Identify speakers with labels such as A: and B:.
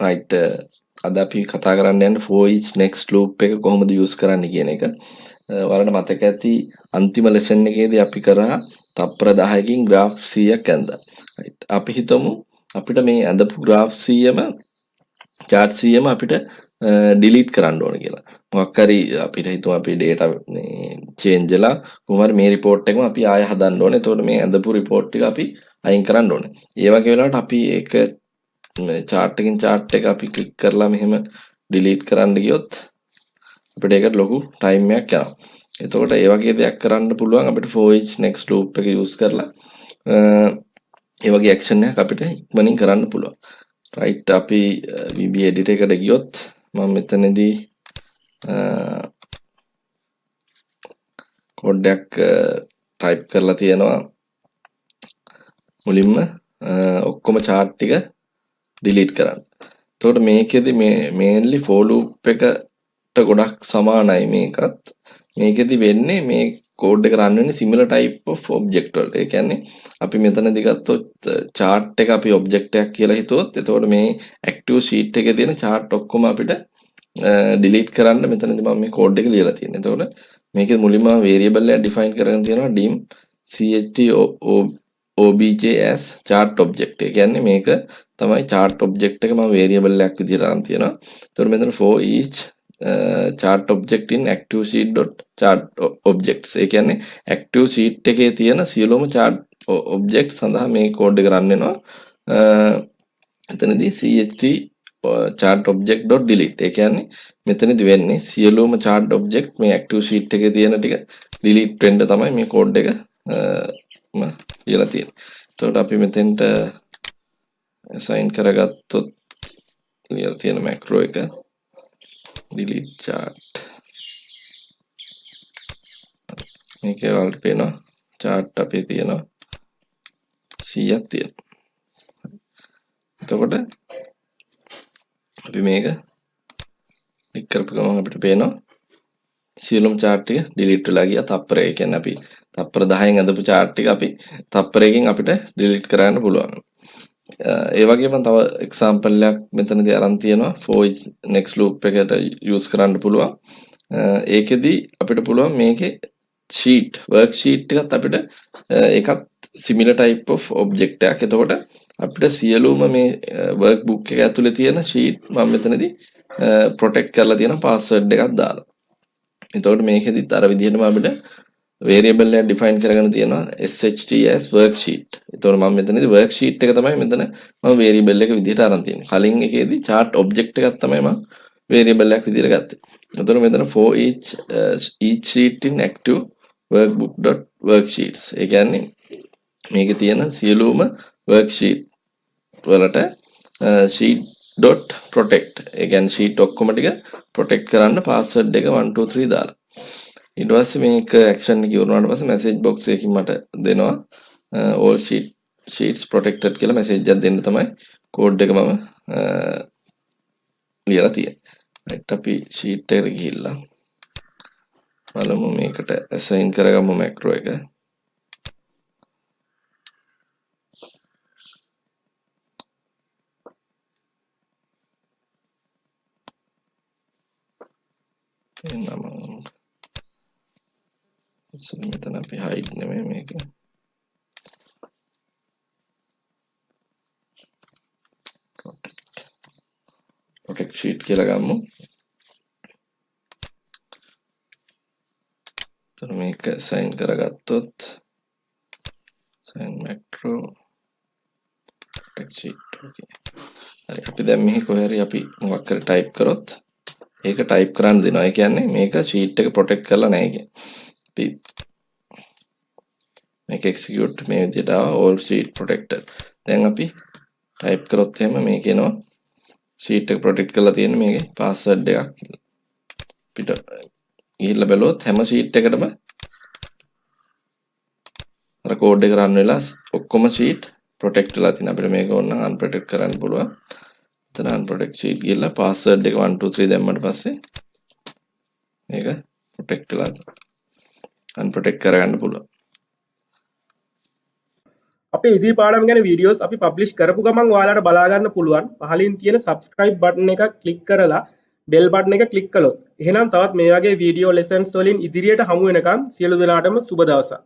A: right අද අපි කතා කරන්න යන්නේ for each next loop එක කොහොමද use කරන්නේ කියන එක. ඔයාලට මතක ඇති අන්තිම lesson එකේදී අපි කරා තප්පර 10කින් graph 100ක් ඇඳලා. right අපි හිතමු අපිට මේ ඇඳපු graph 100ම chart 100ම අපිට delete කරන්න ඕන කියලා. මොකක් හරි අපිට හිතමු අපි data change වෙලා කොහොම හරි මේ report එකම අපි ආයෙ හදන්න ඕනේ. එතකොට මේ ඇඳපු report ටික අපි අයින් කරන්න ඕනේ. ඒ වගේ වෙලාවට අපි ඒක chart එකකින් chart එක අපි click කරලා මෙහෙම delete කරන්න ගියොත් අපිට ඒකට ලොකු time එකක් යනවා. එතකොට ඒ වගේ දෙයක් කරන්න පුළුවන් අපිට for each next loop එක use කරලා ඒ වගේ action එකක් අපිට ඉක්මනින් කරන්න පුළුවන්. right අපි VBA editor එකට ගියොත් මම මෙතනදී code එකක් type කරලා තියෙනවා. මුලින්ම ඔක්කොම chart ටික delete කරන්න. එතකොට මේකෙදි mainly for loop එකට ගොඩක් සමානයි මේකත්. මේකෙදි වෙන්නේ මේ code එක run වෙන්නේ similar type of object වලට. ඒ කියන්නේ අපි මෙතනදී ගත්තොත් chart එක අපි object එකක් කියලා හිතුවොත් එතකොට මේ active sheet එකේ තියෙන chart ඔක්කොම අපිට delete කරන්න මෙතනදී මම මේ code එක ලියලා තියෙනවා. එතකොට මේකේ මුලින්ම variable එක define කරගෙන තියෙනවා dim cht obj as chart object. ඒ කියන්නේ මේක තමයි chart object එක මම variable එකක් විදිහට අරන් තියෙනවා. එතකොට මෙතන for each chart object in active sheet dot chart objects. ඒ කියන්නේ active sheet එකේ තියෙන සියලුම chart object සඳහා මේ code එක run වෙනවා. එතනදී cht chart object dot delete. ඒ කියන්නේ මෙතනදී වෙන්නේ සියලුම chart object මේ active sheet එකේ තියෙන ටික delete වෙන්න තමයි මේ code එක ලියලා තියෙන්නේ. එතකොට අපි මෙතෙන්ට assign කරගත්තොත් ලියලා තියෙන macro එක delete chart. මේකේ වලට පේනවා chart අපේ තියෙනවා 100ක් තියෙනවා. එතකොට අපි මේක ක්ලික් කරපු ගමන් අපිට පේනවා සියලුම chart ටික delete වෙලා ගියා තප්පරය. ඒ කියන්නේ අපි තප්පර 10න් අඳපු chart ටික අපි තප්පරයකින් අපිට delete කරන්න පුළුවන්. ඒ වගේම තව example එකක් මෙතනදී අරන් තියෙනවා for next loop එකට use කරන්න පුළුවන්. ඒකෙදි අපිට පුළුවන් මේකේ sheet worksheet එකත් අපිට ඒකත් similar type of object එකක්. එතකොට අපිට සියලුම මේ workbook එක ඇතුලේ තියෙන sheet මම මෙතනදී protect කරලා තියෙන password එකක් දාලා. එතකොට මේකෙදිත් අර විදිහටම අපිට variable එක define කරගෙන තියෙනවා sht as worksheet. එතකොට මම මෙතනදී worksheet එක තමයි මෙතන මම variable එක විදිහට අරන් තියෙන්නේ. කලින් එකේදී chart object එකක් තමයි මම variable එකක් විදිහට ගත්තේ. එතකොට මෙතන for each sheet in active workbook.worksheets. ඒ කියන්නේ මේකේ තියෙන සියලුම worksheet වලට sheet.protect. ඒ කියන්නේ sheet ඔක්කොම ටික protect කරන්න password එක 1 2 3 දාලා. ඊට පස්සේ මේක action එක ඉවරනාට පස්සේ message box එකකින් මට දෙනවා all sheets protected කියලා message එකක් දෙන්න තමයි code එක මම ලියලා තියෙන්නේ. right අපි sheet එකට ගිහිල්ලා බලමු මේකට assign කරගමු macro එක. මෙතන අපි hide නෙමෙයි මේක protect sheet කියලා ගමු. එතන මේක assign කරගත්තොත් assign macro protect sheet. okay හරි අපි දැන් මෙහි කොහේ හරි අපි මොකක් හරි type කරොත් ඒක type කරන්න දෙනවා. ඒ කියන්නේ මේක sheet එක protect කරලා නැහැ කියන්නේ. අපි මේක execute මේ විදිහට all sheet protected. දැන් අපි type කරොත් එහෙම මේක එනවා sheet එක protect කරලා තියෙන මේකේ password එකක් පිට ගිහිල්ලා බැලුවොත් හැම sheet එකකටම අර code එක run වෙලා ඔක්කොම sheet protect වෙලා තියෙනවා. අපිට මේක ඕනනම් unprotect කරන්න පුළුවන්. එතන unprotect sheet ගිහිල්ලා password එක 1 2 3 දැම්මට පස්සේ මේක protect වෙලා unprotect කරගන්න පුළුවන්.
B: අපේ ඉදිරි පාඩම් ගැන වීඩියෝස් අපි පබ්ලිෂ් කරපු ගමන් ඔයාලට බලා ගන්න පුළුවන්. පහලින් තියෙන subscribe button එක ක්ලික් කරලා bell button එක ක්ලික් කළොත්. එහෙනම් තවත් මේ වගේ වීඩියෝ lessons වලින් ඉදිරියට හමු වෙනකම් සියලු දෙනාටම සුබ දවසක්.